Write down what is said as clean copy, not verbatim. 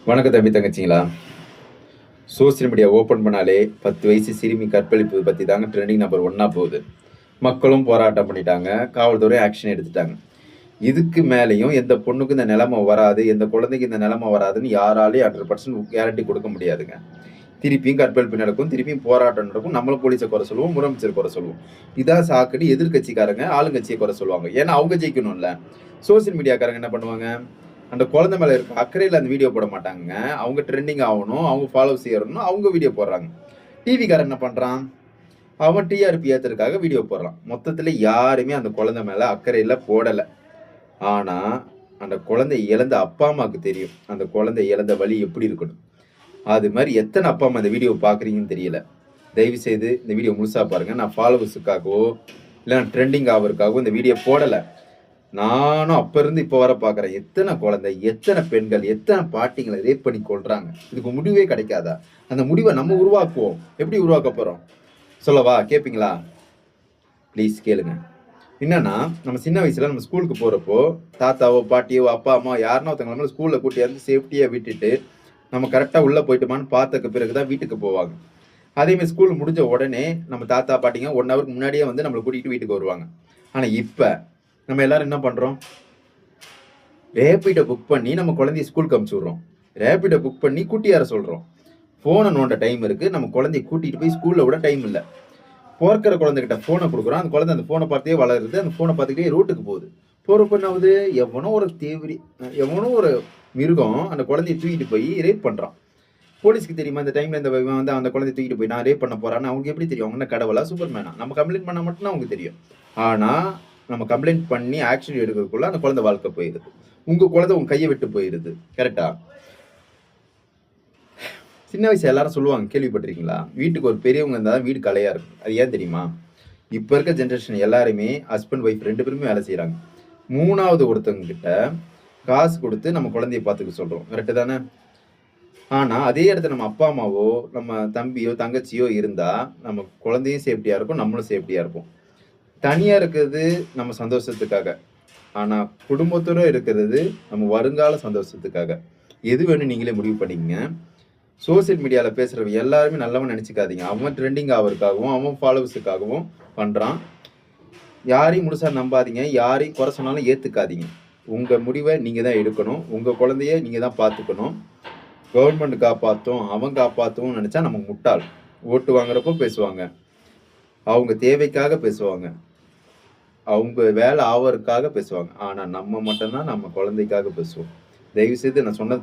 வணக்கம் தம்பி தங்கச்சிங்களா. Social media open பண்ணாலே 10 வயசு சிறுமி கற்பழிப்பு பற்றி தாங்க ட்ரெண்டிங் நம்பர் 1 போகுது. மக்களும் போராட்டம் பண்ணிட்டாங்க, காவல்துறை ஆக்ஷன் எடுத்துட்டாங்க. இதுக்கு மேலேயும் எந்த பொண்ணுக்கு இந்த நிலைமை வராது, எந்த குழந்தைக்கு இந்த நிலைமை வராதுன்னு யாராலையும் 100% கேரண்டி கொடுக்க முடியாதுங்க. திருப்பியும் கற்பழிப்பு நடக்கும், திருப்பியும் போராட்டம் நடக்கும். நம்மளும் போலீஸை குறை சொல்லுவோம், முதலமைச்சர் குறை சொல்லுவோம். இதான் சாக்குன்னு எதிர்கட்சிக்காரங்க ஆளுங்கட்சியை குறை சொல்லுவாங்க. ஏன்னா அவங்க ஜெயிக்கணும்ல. சோசியல் மீடியாக்காரங்க என்ன பண்ணுவாங்க, அந்த குழந்தை மேல இருக்க அக்கறையில் அந்த வீடியோ போட மாட்டாங்க. அவங்க ட்ரெண்டிங் ஆகணும், அவங்க ஃபாலோவர்ஸ் ஏறணும், அவங்க வீடியோ போடுறாங்க. டிவிக்காரன் என்ன பண்றான், அவன் டிஆர்பி ஏத்துறதுக்காக வீடியோ போடுறான். மொத்தத்துல யாருமே அந்த குழந்தை மேல அக்கறையில போடல. ஆனா அந்த குழந்தை இழந்த அப்பா அம்மாவுக்கு தெரியும் அந்த குழந்தை இழந்த வலி எப்படி இருக்கணும். அது மாதிரி எத்தனை அப்பா அம்மா இந்த வீடியோ பாக்குறீங்கன்னு தெரியல. தயவு செய்து இந்த வீடியோ முழுசா பாருங்க. நான் ஃபாலோவர்ஸுக்காகவோ இல்லை ட்ரெண்டிங் ஆவறதுக்காகவோ இந்த வீடியோ போடலை. நானும் அப்ப இருந்து இப்ப வர பாக்குறேன். எத்தனை குழந்தை, எத்தனை பெண்கள், எத்தனை பாட்டிங்களை ரேப் பண்ணி கொள்றாங்க. இதுக்கு முடிவே கிடைக்காதா? அந்த முடிவை நம்ம உருவாக்குவோம். எப்படி உருவாக்க போறோம் சொல்லவா? கேட்பீங்களா? ப்ளீஸ் கேளுங்க. என்னன்னா, நம்ம சின்ன வயசுல நம்ம ஸ்கூலுக்கு போறப்போ தாத்தாவோ பாட்டியோ அப்பா அம்மா யாருன்னா ஒருத்தவங்க ஸ்கூல்ல கூட்டியாந்து சேஃப்டியா விட்டுட்டு நம்ம கரெக்டா உள்ள போயிட்டோமான்னு பார்த்ததுக்கு பிறகுதான் வீட்டுக்கு போவாங்க. அதே மாதிரி ஸ்கூல் முடிஞ்ச உடனே நம்ம தாத்தா பாட்டிங்க 1 ஹவருக்கு முன்னாடியே வந்து நம்மளை கூட்டிகிட்டு வீட்டுக்கு வருவாங்க. ஆனா இப்ப நம்ம எல்லாரும் என்ன பண்றோம், ரேபிடோ புக் பண்ணி நம்ம குழந்தைய ஸ்கூலுக்கு அனுப்பிச்சு விடுறோம். ரேபிடோ புக் பண்ணி கூட்டியார சொல்றோம். போனை நோண்ட டைம் இருக்கு, நம்ம குழந்தைய கூட்டிட்டு போய் ஸ்கூல்ல விட டைம் இல்லை. போர்க்கிற குழந்தைகிட்ட போனை கொடுக்குறோம். அந்த குழந்தை அந்த போனை பார்த்தே வளருது. அந்த போனை பார்த்துக்கிட்டே ரோட்டுக்கு போகுது. போறப்ப என்ன ஆகுது, எவனோ ஒரு மிருகம் அந்த குழந்தைய தூக்கிட்டு போய் ரேப் பண்றான். போலீஸ்க்கு தெரியுமா இந்த டைம்ல இந்த வந்து அந்த குழந்தைய தூக்கிட்டு போய் நான் ரேப் பண்ண போறான்னு அவங்களுக்கு எப்படி தெரியும்? அவங்க என்ன கடவுளா, சூப்பர்மேனா? நம்ம கம்ப்ளைண்ட் பண்ணா மட்டும்தான் அவங்களுக்கு தெரியும். ஆனா நம்ம கம்ப்ளைண்ட் பண்ணி ஆக்ஷன் எடுக்கிறதுக்குள்ள அந்த குழந்தை வாழ்க்கை போயிருது. உங்க குழந்தை உங்க கையை விட்டு போயிருது. கரெக்டா? சின்ன வயசு எல்லாரும் சொல்லுவாங்க, கேள்விப்பட்டிருக்கீங்களா, வீட்டுக்கு ஒரு பெரியவங்க இருந்தால் வீடு கலையா இருக்கும். அது ஏன் தெரியுமா? இப்ப இருக்க ஜென்ரேஷன் எல்லாருமே ஹஸ்பண்ட் ஒய்ஃப் 2 பேருமே வேலை செய்யறாங்க. 3வது ஒருத்தவங்க கிட்ட காசு கொடுத்து நம்ம குழந்தைய பார்த்துக்க சொல்றோம். கரெக்டு தானே? ஆனா அதே இடத்துல நம்ம அப்பா அம்மாவோ நம்ம தம்பியோ தங்கச்சியோ இருந்தா நம்ம குழந்தையும் சேஃப்டியா இருக்கும், நம்மளும் சேஃப்டியா இருப்போம். தனியா இருக்கிறது நம்ம சந்தோஷத்துக்காக, ஆனா குடும்பத்தோட இருக்கிறது நம்ம வருங்கால சந்தோஷத்துக்காக. எது வேணும் நீங்களே முடிவு பண்ணிக்கங்க. சோசியல் மீடியால பேசுறவங்க எல்லாருமே நல்லவன் நினைச்சுக்காதீங்க. அவன் ட்ரெண்டிங் ஆவறதுக்காகவும் அவன் ஃபாலோவர்ஸுக்காகவும் பண்றான். யாரையும் முழுசா நம்பாதீங்க. யாரையும் குறை சொன்னாலும் ஏத்துக்காதீங்க. உங்க முடிவை நீங்க தான் எடுக்கணும். உங்க குழந்தைய நீங்க தான் பார்த்துக்கணும். கவர்மெண்ட் காப்பாற்றும் அவன் காப்பாற்றும் நினைச்சா நம்ம முட்டாள். ஓட்டு வாங்குறப்போ பேசுவாங்க, அவங்க தேவைக்காக பேசுவாங்க, அவங்க வேலை ஆவறதுக்காக பேசுவாங்க. ஆனா நம்ம மட்டும்தான் நம்ம குழந்தைக்காக பேசுவோம். தயவு செய்து நான் சொன்னது